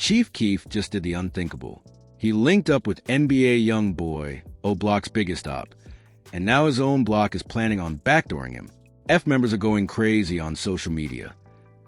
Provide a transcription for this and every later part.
ChiefKeef just did the unthinkable. He linked up with NBAYoungBoy, O-Block's biggest op, and now his own block is planning on backdooring him. F members are going crazy on social media,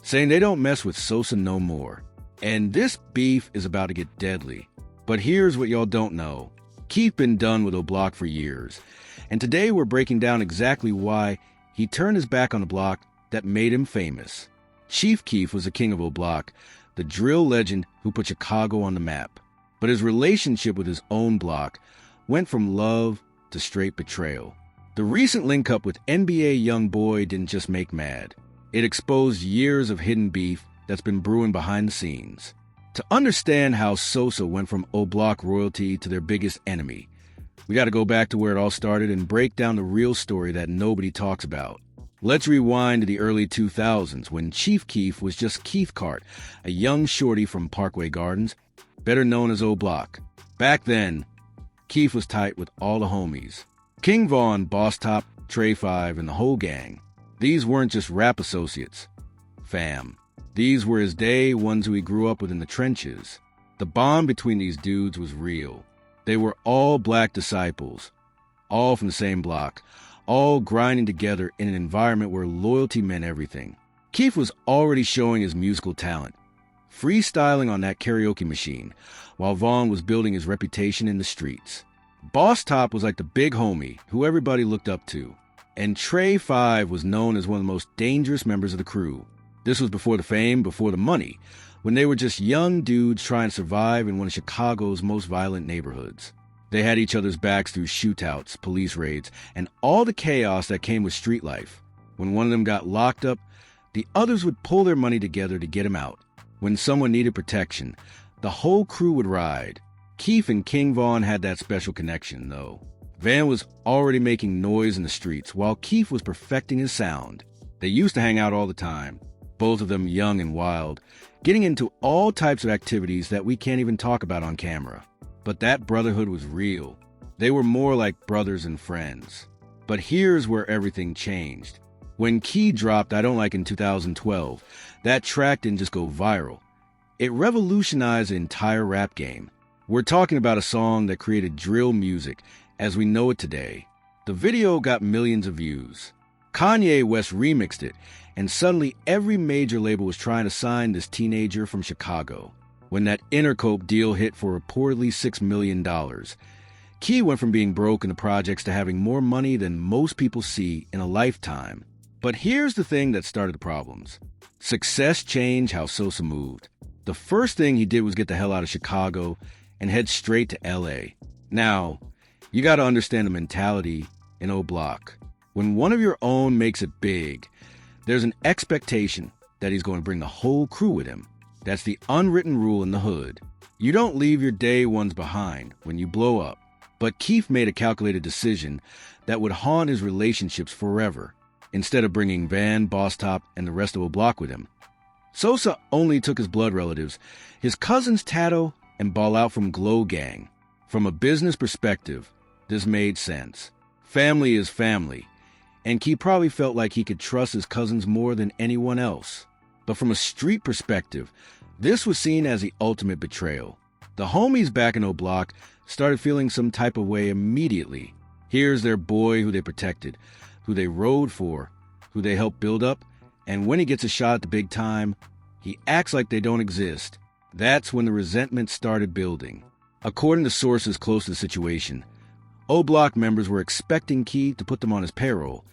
saying they don't mess with Sosa no more. And this beef is about to get deadly. But here's what y'all don't know. Keef been done with O-Block for years, and today we're breaking down exactly why he turned his back on the block that made him famous. ChiefKeef was the king of O-Block, the drill legend who put Chicago on the map. But his relationship with his own block went from love to straight betrayal. The recent link-up with NBAYoungBoy didn't just make mad. It exposed years of hidden beef that's been brewing behind the scenes. To understand how Sosa went from O-Block royalty to their biggest enemy, we got to go back to where it all started and break down the real story that nobody talks about. Let's rewind to the early 2000s when ChiefKeef was just Keith Cart, a young shorty from Parkway Gardens, better known as O-Block. Back then, Keef was tight with all the homies. King Von, Boss Top, Trey 5, and the whole gang. These weren't just rap associates. Fam. These were his day ones who he grew up with in the trenches. The bond between these dudes was real. They were all black disciples, all from the same block, all grinding together in an environment where loyalty meant everything. Keef was already showing his musical talent, freestyling on that karaoke machine, while Vaughn was building his reputation in the streets. Boss Top was like the big homie who everybody looked up to, and Trey 5 was known as one of the most dangerous members of the crew. This was before the fame, before the money, when they were just young dudes trying to survive in one of Chicago's most violent neighborhoods. They had each other's backs through shootouts, police raids, and all the chaos that came with street life. When one of them got locked up, the others would pull their money together to get him out. When someone needed protection, the whole crew would ride. Keef and King Von had that special connection, though. Van was already making noise in the streets, while Keef was perfecting his sound. They used to hang out all the time, both of them young and wild, getting into all types of activities that we can't even talk about on camera. But that brotherhood was real. They were more like brothers and friends. But here's where everything changed. When Key dropped I Don't Like in 2012, that track didn't just go viral. It revolutionized the entire rap game. We're talking about a song that created drill music as we know it today. The video got millions of views. Kanye West remixed it, and suddenly every major label was trying to sign this teenager from Chicago. When that Intercope deal hit for reportedly $6 million, Key went from being broke in the projects to having more money than most people see in a lifetime. But here's the thing that started the problems. Success changed how Sosa moved. The first thing he did was get the hell out of Chicago and head straight to LA. Now, you gotta understand the mentality in O-Block. When one of your own makes it big, there's an expectation that he's going to bring the whole crew with him. That's the unwritten rule in the hood. You don't leave your day ones behind when you blow up. But Keef made a calculated decision that would haunt his relationships forever. Instead of bringing Van, Boss Top, and the rest of O-Block with him, Sosa only took his blood relatives, his cousins Tato and Ball Out from Glow Gang. From a business perspective, this made sense. Family is family, and Keef probably felt like he could trust his cousins more than anyone else. But from a street perspective, this was seen as the ultimate betrayal. The homies back in O-Block started feeling some type of way immediately. Here's their boy who they protected, who they rode for, who they helped build up, and when he gets a shot at the big time, he acts like they don't exist. That's when the resentment started building. According to sources close to the situation, O-Block members were expecting Key to put them on his payroll,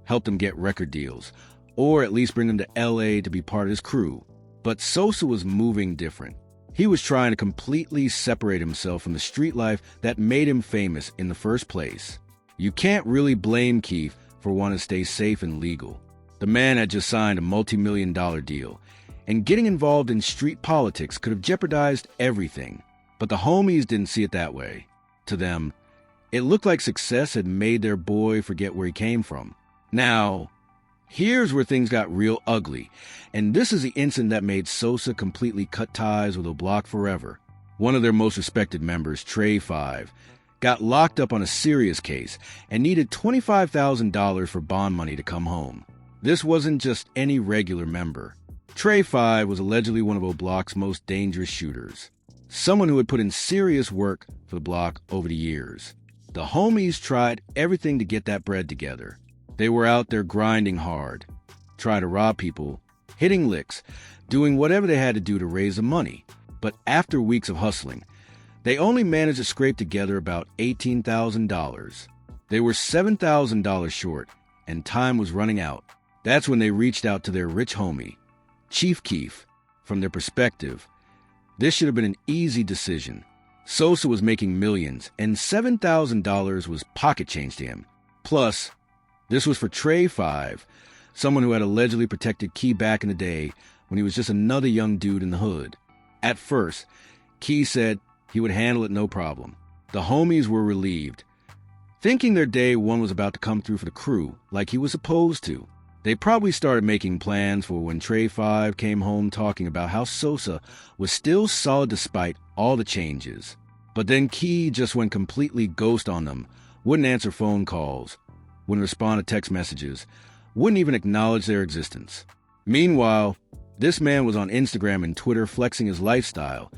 help them get record deals, or at least bring them to LA to be part of his crew. But Sosa was moving different. He was trying to completely separate himself from the street life that made him famous in the first place. You can't really blame Keef for wanting to stay safe and legal. The man had just signed a multi-million-dollar deal, and getting involved in street politics could have jeopardized everything. But the homies didn't see it that way. To them, it looked like success had made their boy forget where he came from. Now, here's where things got real ugly, and this is the incident that made Sosa completely cut ties with O-Block forever. One of their most respected members, Trey 5, got locked up on a serious case and needed $25,000 for bond money to come home. This wasn't just any regular member. Trey 5 was allegedly one of O-Block's most dangerous shooters, someone who had put in serious work for the block over the years. The homies tried everything to get that bread together. They were out there grinding hard, trying to rob people, hitting licks, doing whatever they had to do to raise the money. But after weeks of hustling, they only managed to scrape together about $18,000. They were $7,000 short, and time was running out. That's when they reached out to their rich homie, ChiefKeef. From their perspective, this should have been an easy decision. Sosa was making millions, and $7,000 was pocket change to him. Plus, this was for Trey 5, someone who had allegedly protected Key back in the day when he was just another young dude in the hood. At first, Key said he would handle it no problem. The homies were relieved, thinking their day one was about to come through for the crew like he was supposed to. They probably started making plans for when Trey 5 came home talking about how Sosa was still solid despite all the changes. But then Key just went completely ghost on them, wouldn't answer phone calls, wouldn't respond to text messages, wouldn't even acknowledge their existence. Meanwhile, this man was on Instagram and Twitter flexing his lifestyle,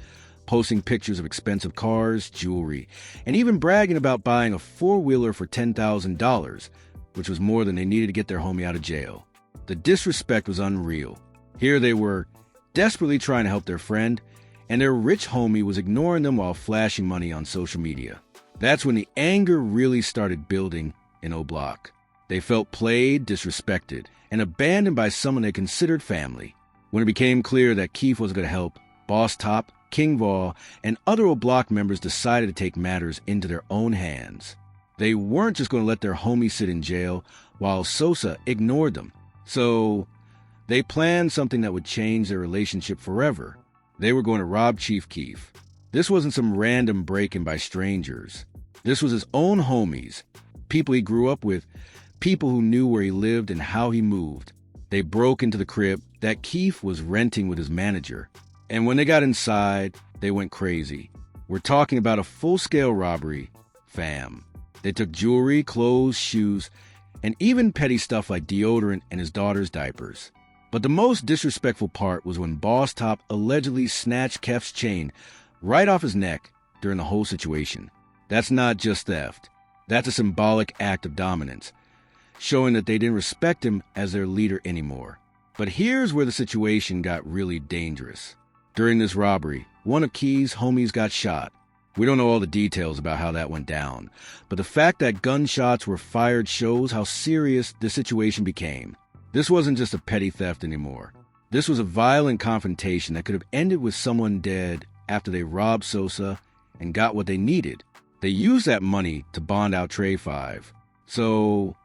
posting pictures of expensive cars, jewelry, and even bragging about buying a four-wheeler for $10,000, which was more than they needed to get their homie out of jail. The disrespect was unreal. Here they were, desperately trying to help their friend, and their rich homie was ignoring them while flashing money on social media. That's when the anger really started building in O-Block. They felt played, disrespected, and abandoned by someone they considered family. When it became clear that Keef wasn't going to help, Boss Top, King Vol, and other O-Block members decided to take matters into their own hands. They weren't just going to let their homie sit in jail while Sosa ignored them. So they planned something that would change their relationship forever. They were going to rob ChiefKeef. This wasn't some random break-in by strangers. This was his own homies, people he grew up with, people who knew where he lived and how he moved. They broke into the crib that Keef was renting with his manager. And when they got inside, they went crazy. We're talking about a full-scale robbery, fam. They took jewelry, clothes, shoes, and even petty stuff like deodorant and his daughter's diapers. But the most disrespectful part was when Boss Top allegedly snatched Kef's chain right off his neck during the whole situation. That's not just theft. That's a symbolic act of dominance, showing that they didn't respect him as their leader anymore. But here's where the situation got really dangerous. During this robbery, one of Key's homies got shot. We don't know all the details about how that went down, but the fact that gunshots were fired shows how serious the situation became. This wasn't just a petty theft anymore. This was a violent confrontation that could have ended with someone dead after they robbed Sosa and got what they needed. They used that money to bond out Trey 5. So,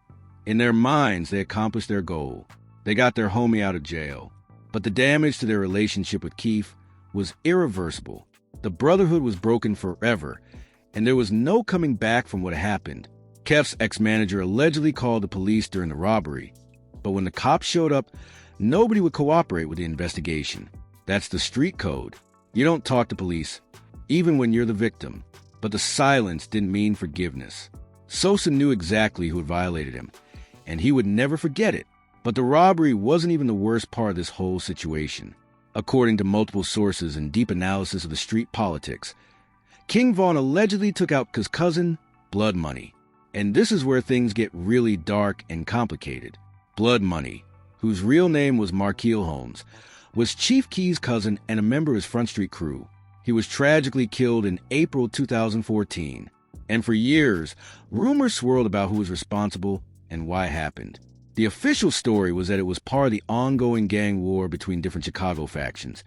in their minds, they accomplished their goal. They got their homie out of jail. But the damage to their relationship with Keef was irreversible. The brotherhood was broken forever, and there was no coming back from what happened. Kef's ex-manager allegedly called the police during the robbery, but when the cops showed up, nobody would cooperate with the investigation. That's the street code. You don't talk to police, even when you're the victim. But the silence didn't mean forgiveness. Sosa knew exactly who had violated him, and he would never forget it. But the robbery wasn't even the worst part of this whole situation. According to multiple sources and deep analysis of the street politics, King Von allegedly took out his cousin, Blood Money. And this is where things get really dark and complicated. Blood Money, whose real name was Markeel Holmes, was ChiefKeef's cousin and a member of his Front Street crew. He was tragically killed in April 2014. And for years, rumors swirled about who was responsible and why it happened. The official story was that it was part of the ongoing gang war between different Chicago factions,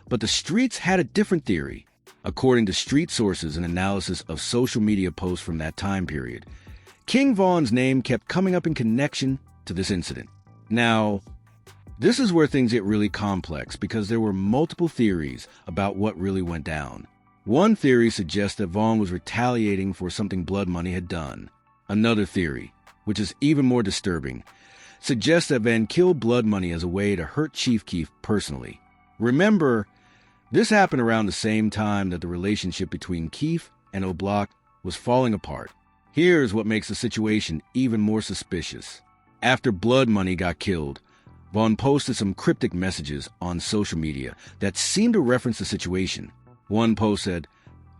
but the streets had a different theory. According to street sources and analysis of social media posts from that time period, King Von's name kept coming up in connection to this incident. Now, this is where things get really complex because there were multiple theories about what really went down. One theory suggests that Vaughn was retaliating for something Blood Money had done. Another theory, which is even more disturbing, suggests that Van killed Blood Money as a way to hurt ChiefKeef personally. Remember, this happened around the same time that the relationship between Keef and O-Block was falling apart. Here's what makes the situation even more suspicious. After Blood Money got killed, Vaughn posted some cryptic messages on social media that seemed to reference the situation. One post said,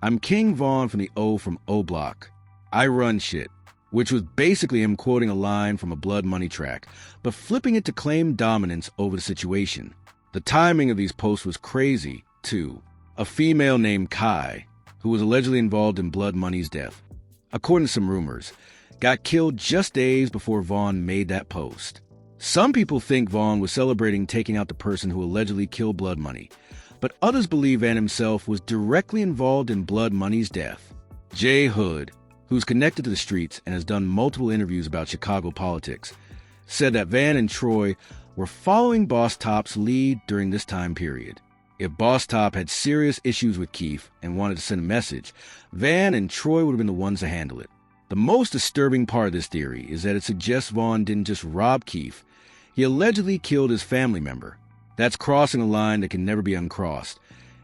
"I'm King Vaughn from the O from O Block. I run shit," which was basically him quoting a line from a Blood Money track, but flipping it to claim dominance over the situation. The timing of these posts was crazy, too. A female named Kai, who was allegedly involved in Blood Money's death, according to some rumors, got killed just days before Vaughn made that post. Some people think Vaughn was celebrating taking out the person who allegedly killed Blood Money, but others believe Van himself was directly involved in Blood Money's death. Jay Hood, who's connected to the streets and has done multiple interviews about Chicago politics, said that Van and Troy were following Boss Top's lead during this time period. If Boss Top had serious issues with Keef and wanted to send a message, Van and Troy would have been the ones to handle it. The most disturbing part of this theory is that it suggests Vaughn didn't just rob Keef, he allegedly killed his family member. That's crossing a line that can never be uncrossed,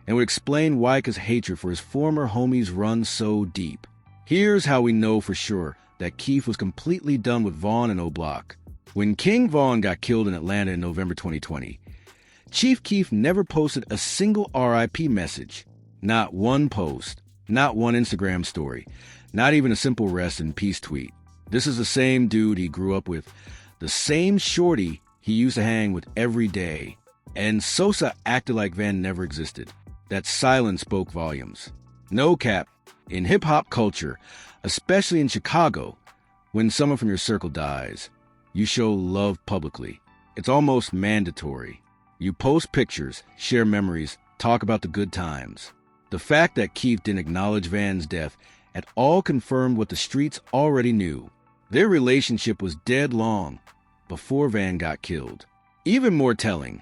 and would explain why his hatred for his former homies runs so deep. Here's how we know for sure that Keef was completely done with Vaughn and O Block. When King Vaughn got killed in Atlanta in November 2020, ChiefKeef never posted a single RIP message. Not one post, not one Instagram story, not even a simple rest in peace tweet. This is the same dude he grew up with, the same shorty he used to hang with every day. And Sosa acted like Van never existed. That silence spoke volumes. No cap, in hip-hop culture, especially in Chicago, when someone from your circle dies, you show love publicly. It's almost mandatory. You post pictures, share memories, talk about the good times. The fact that Keef didn't acknowledge Van's death at all confirmed what the streets already knew. Their relationship was dead long before Van got killed. Even more telling,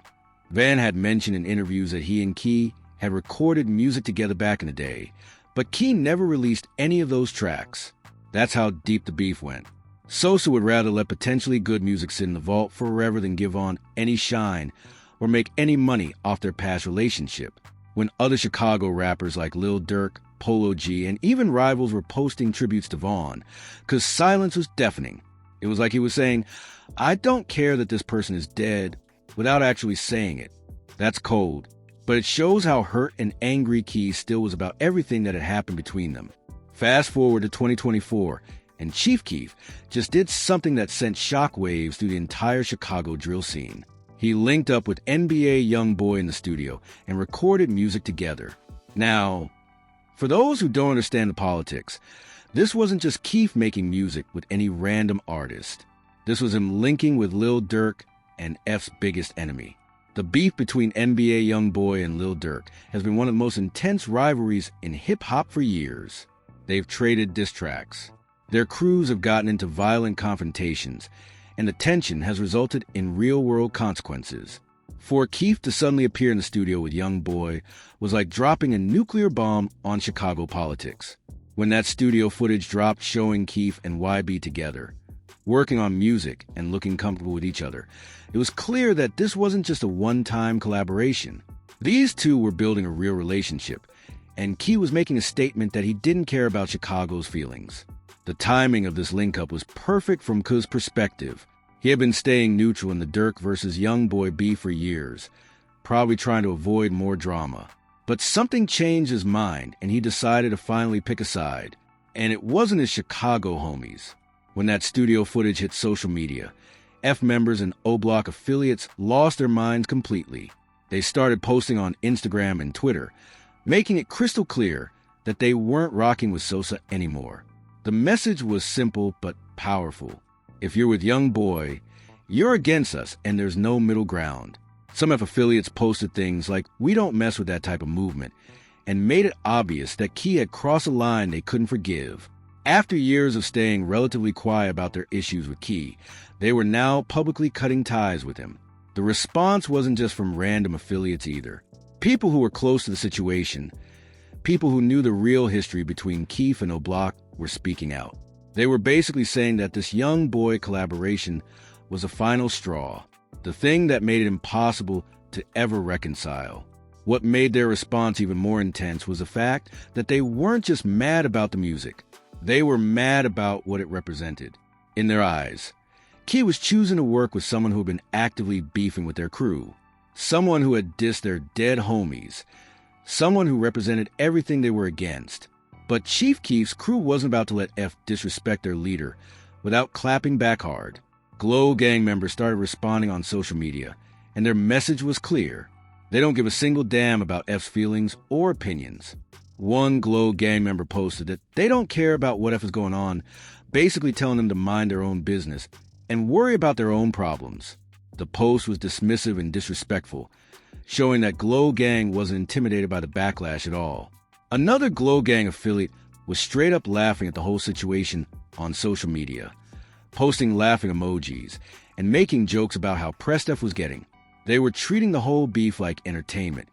Van had mentioned in interviews that he and Key had recorded music together back in the day, but Key never released any of those tracks. That's how deep the beef went. Sosa would rather let potentially good music sit in the vault forever than give on any shine or make any money off their past relationship. When other Chicago rappers like Lil Durk, Polo G, and even rivals were posting tributes to Vaughn, because silence was deafening. It was like he was saying, "I don't care that this person is dead," without actually saying it. That's cold, but it shows how hurt and angry Key still was about everything that had happened between them. Fast forward to 2024, and ChiefKeef just did something that sent shockwaves through the entire Chicago drill scene. He linked up with NBAYoungBoy in the studio and recorded music together. Now, for those who don't understand the politics, this wasn't just Keef making music with any random artist. This was him linking with Lil Durk and F's biggest enemy. The beef between NBAYoungBoy and Lil Durk has been one of the most intense rivalries in hip-hop for years. They've traded diss tracks. Their crews have gotten into violent confrontations, and the tension has resulted in real-world consequences. For Keef to suddenly appear in the studio with YoungBoy was like dropping a nuclear bomb on Chicago politics. When that studio footage dropped showing Keef and YB together, working on music and looking comfortable with each other, it was clear that this wasn't just a one-time collaboration. These two were building a real relationship, and Key was making a statement that he didn't care about Chicago's feelings. The timing of this link-up was perfect from Kuz's perspective. He had been staying neutral in the Durk versus YoungBoy beef for years, probably trying to avoid more drama. But something changed his mind, and he decided to finally pick a side. And it wasn't his Chicago homies. When that studio footage hit social media, F members and O Block affiliates lost their minds completely. They started posting on Instagram and Twitter, making it crystal clear that they weren't rocking with Sosa anymore. The message was simple but powerful. If you're with YoungBoy, you're against us and there's no middle ground. Some F affiliates posted things like, "We don't mess with that type of movement," and made it obvious that Key had crossed a line they couldn't forgive. After years of staying relatively quiet about their issues with Key, they were now publicly cutting ties with him. The response wasn't just from random affiliates either. People who were close to the situation, people who knew the real history between Keef and O Block, were speaking out. They were basically saying that this YoungBoy collaboration was a final straw, the thing that made it impossible to ever reconcile. What made their response even more intense was the fact that they weren't just mad about the music. They were mad about what it represented. In their eyes, Keef was choosing to work with someone who had been actively beefing with their crew, someone who had dissed their dead homies, someone who represented everything they were against. But ChiefKeef's crew wasn't about to let F disrespect their leader without clapping back hard. Glow Gang members started responding on social media, and their message was clear. They don't give a single damn about F's feelings or opinions. One Glow Gang member posted that they don't care about what F is going on, basically telling them to mind their own business and worry about their own problems. The post was dismissive and disrespectful, showing that Glow Gang wasn't intimidated by the backlash at all. Another Glow Gang affiliate was straight up laughing at the whole situation on social media, posting laughing emojis and making jokes about how pressed F was getting. They were treating the whole beef like entertainment,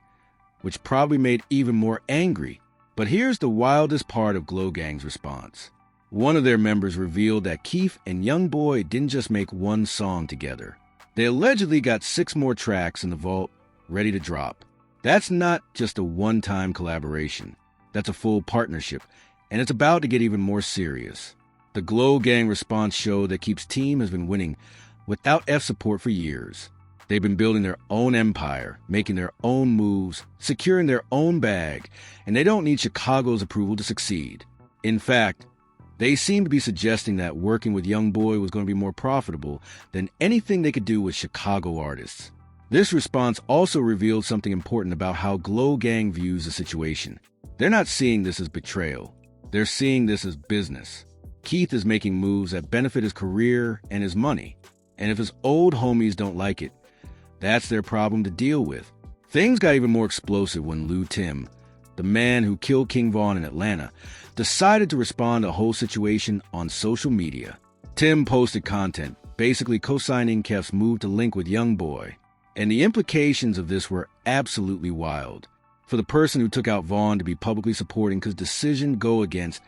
which probably made even more angry. But here's the wildest part of Glow Gang's response. One of their members revealed that Keef and YoungBoy didn't just make one song together. They allegedly got 6 more tracks in the vault ready to drop. That's not just a one-time collaboration. That's a full partnership, and it's about to get even more serious. The Glow Gang response showed that Keef's team has been winning without F support for years. They've been building their own empire, making their own moves, securing their own bag, and they don't need Chicago's approval to succeed. In fact, they seem to be suggesting that working with YoungBoy was going to be more profitable than anything they could do with Chicago artists. This response also revealed something important about how Glow Gang views the situation. They're not seeing this as betrayal. They're seeing this as business. Keef is making moves that benefit his career and his money. And if his old homies don't like it, that's their problem to deal with. Things got even more explosive when Lou Tim, the man who killed King Von in Atlanta, decided to respond to the whole situation on social media. Tim posted content, basically co-signing Keef's move to link with YoungBoy. And the implications of this were absolutely wild. For the person who took out Vaughn to be publicly supporting his decision go against,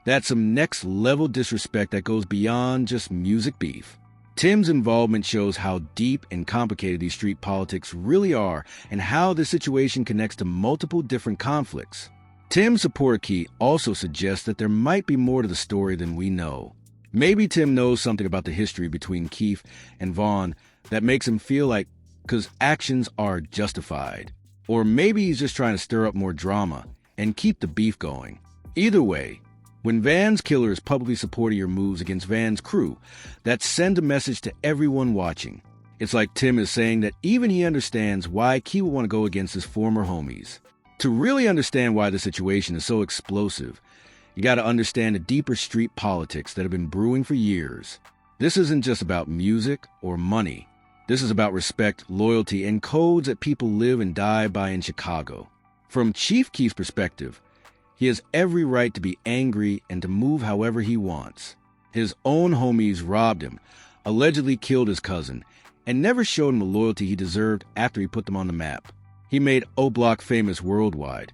that's some next-level disrespect that goes beyond just music beef. Tim's involvement shows how deep and complicated these street politics really are and how this situation connects to multiple different conflicts. Tim's support key also suggests that there might be more to the story than we know. Maybe Tim knows something about the history between Keef and Vaughn that makes him feel like his actions are justified. Or maybe he's just trying to stir up more drama and keep the beef going. Either way, when Van's killer is publicly supporting your moves against Van's crew, that sends a message to everyone watching. It's like Tim is saying that even he understands why Keef would want to go against his former homies. To really understand why the situation is so explosive, you got to understand the deeper street politics that have been brewing for years. This isn't just about music or money. This is about respect, loyalty, and codes that people live and die by in Chicago. From ChiefKeef's perspective, he has every right to be angry and to move however he wants. His own homies robbed him, allegedly killed his cousin, and never showed him the loyalty he deserved after he put them on the map. He made O-Block famous worldwide,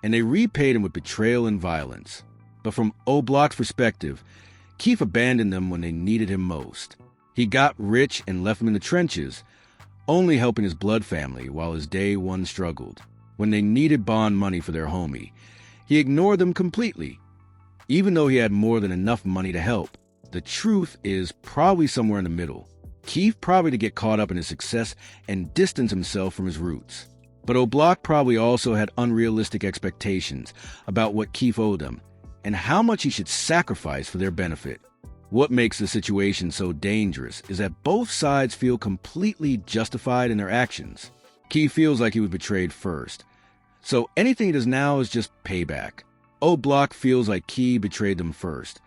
and they repaid him with betrayal and violence. But from O-Block's perspective, Keef abandoned them when they needed him most. He got rich and left them in the trenches, only helping his blood family while his day one struggled. When they needed bond money for their homie, he ignored them completely, even though he had more than enough money to help. The truth is probably somewhere in the middle. Keef probably to get caught up in his success and distance himself from his roots. But O-Block probably also had unrealistic expectations about what Keef owed them and how much he should sacrifice for their benefit. What makes the situation so dangerous is that both sides feel completely justified in their actions. Keef feels like he was betrayed first, so anything he does now is just payback. O-Block feels like Keef betrayed them first,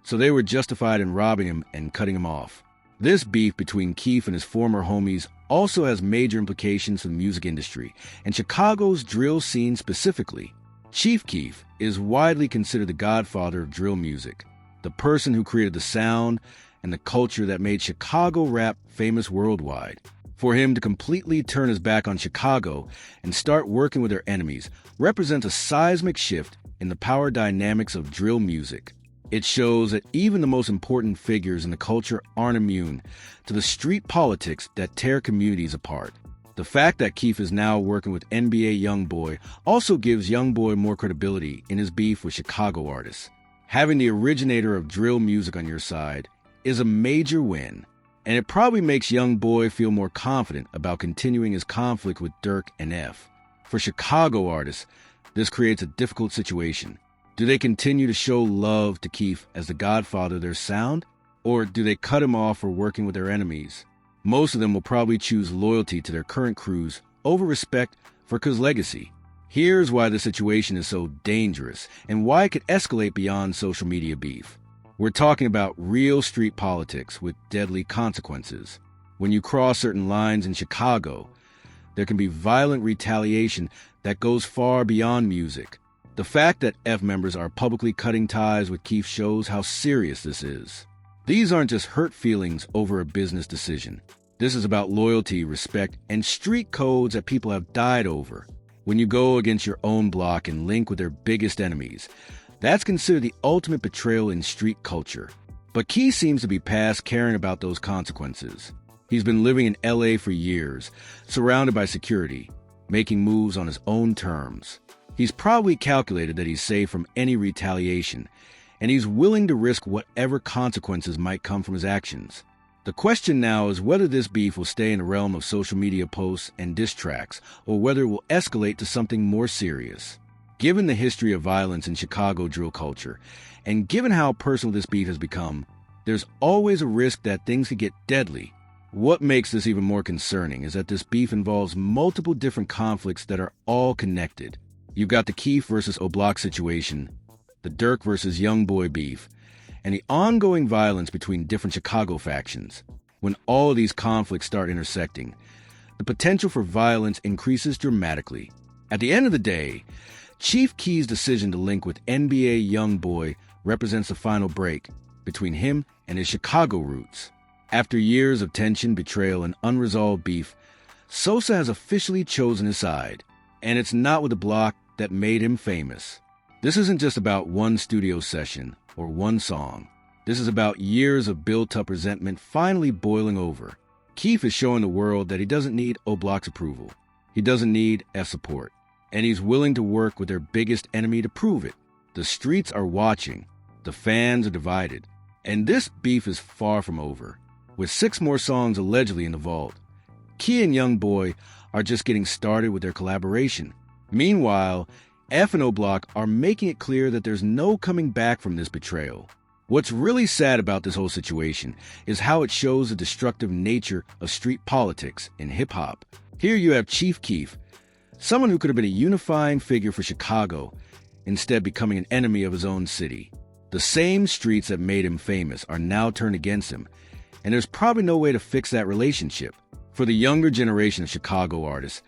so they were justified in robbing him and cutting him off. This beef between Keef and his former homies also has major implications for the music industry, and Chicago's drill scene specifically. ChiefKeef is widely considered the godfather of drill music, the person who created the sound and the culture that made Chicago rap famous worldwide. For him to completely turn his back on Chicago and start working with their enemies represents a seismic shift in the power dynamics of drill music. It shows that even the most important figures in the culture aren't immune to the street politics that tear communities apart. The fact that Keef is now working with NBAYoungBoy also gives YoungBoy more credibility in his beef with Chicago artists. Having the originator of drill music on your side is a major win. And it probably makes YoungBoy feel more confident about continuing his conflict with Dirk and F. For Chicago artists, this creates a difficult situation. Do they continue to show love to Keef as the godfather of their sound? Or do they cut him off for working with their enemies? Most of them will probably choose loyalty to their current crews over respect for Keef's legacy. Here's why the situation is so dangerous and why it could escalate beyond social media beef. We're talking about real street politics with deadly consequences. When you cross certain lines in Chicago, there can be violent retaliation that goes far beyond music. The fact that F members are publicly cutting ties with Keef shows how serious this is. These aren't just hurt feelings over a business decision. This is about loyalty, respect, and street codes that people have died over. When you go against your own block and link with their biggest enemies, that's considered the ultimate betrayal in street culture. But Keef seems to be past caring about those consequences. He's been living in LA for years, surrounded by security, making moves on his own terms. He's probably calculated that he's safe from any retaliation, and he's willing to risk whatever consequences might come from his actions. The question now is whether this beef will stay in the realm of social media posts and diss tracks, or whether it will escalate to something more serious. Given the history of violence in Chicago drill culture, and given how personal this beef has become, there's always a risk that things could get deadly. What makes this even more concerning is that this beef involves multiple different conflicts that are all connected. You've got the Keef versus O'Block situation, the Dirk versus YoungBoy beef, and the ongoing violence between different Chicago factions. When all of these conflicts start intersecting, the potential for violence increases dramatically. At the end of the day, ChiefKeef's decision to link with NBAYoungBoy represents the final break between him and his Chicago roots. After years of tension, betrayal, and unresolved beef, Sosa has officially chosen his side, and it's not with the block that made him famous. This isn't just about one studio session or one song. This is about years of built-up resentment finally boiling over. Keef is showing the world that he doesn't need O'Block's approval. He doesn't need F support. And he's willing to work with their biggest enemy to prove it. The streets are watching. The fans are divided. And this beef is far from over. With 6 more songs allegedly in the vault, Keef and YoungBoy are just getting started with their collaboration. Meanwhile, F and O'Block are making it clear that there's no coming back from this betrayal. What's really sad about this whole situation is how it shows the destructive nature of street politics in hip-hop. Here you have ChiefKeef, someone who could have been a unifying figure for Chicago, instead becoming an enemy of his own city. The same streets that made him famous are now turned against him, and there's probably no way to fix that relationship. For the younger generation of Chicago artists,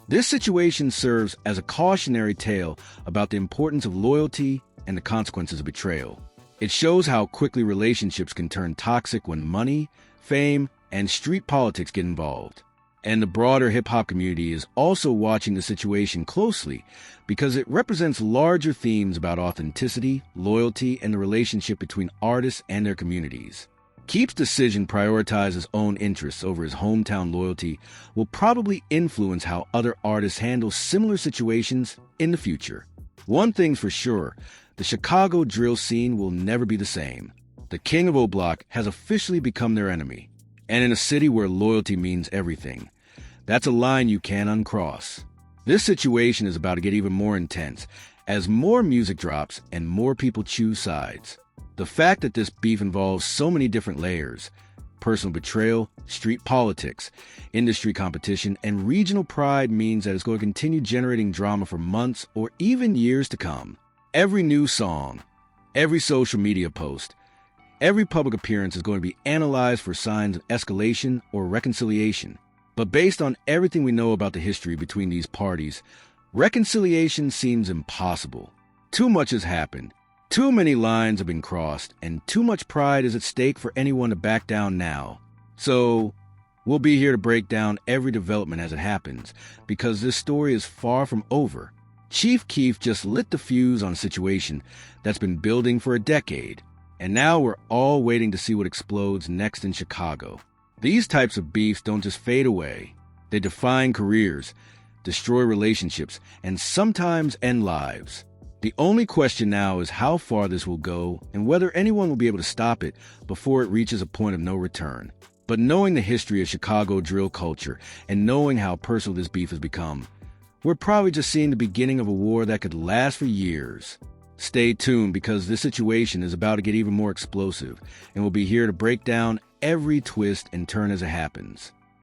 this situation serves as a cautionary tale about the importance of loyalty and the consequences of betrayal. It shows how quickly relationships can turn toxic when money, fame, and street politics get involved. And the broader hip-hop community is also watching the situation closely because it represents larger themes about authenticity, loyalty, and the relationship between artists and their communities. Keef's decision to prioritize his own interests over his hometown loyalty will probably influence how other artists handle similar situations in the future. One thing's for sure, the Chicago drill scene will never be the same. The king of O'Block has officially become their enemy. And in a city where loyalty means everything, that's a line you can't uncross. This situation is about to get even more intense as more music drops and more people choose sides. The fact that this beef involves so many different layers, personal betrayal, street politics, industry competition, and regional pride means that it's going to continue generating drama for months or even years to come. Every new song, every social media post, every public appearance is going to be analyzed for signs of escalation or reconciliation. But based on everything we know about the history between these parties, reconciliation seems impossible. Too much has happened. Too many lines have been crossed, and too much pride is at stake for anyone to back down now. So, we'll be here to break down every development as it happens, because this story is far from over. ChiefKeef just lit the fuse on a situation that's been building for a decade, and now we're all waiting to see what explodes next in Chicago. These types of beefs don't just fade away. They define careers, destroy relationships, and sometimes end lives. The only question now is how far this will go and whether anyone will be able to stop it before it reaches a point of no return. But knowing the history of Chicago drill culture and knowing how personal this beef has become, we're probably just seeing the beginning of a war that could last for years. Stay tuned because this situation is about to get even more explosive, and we'll be here to break down every twist and turn as it happens.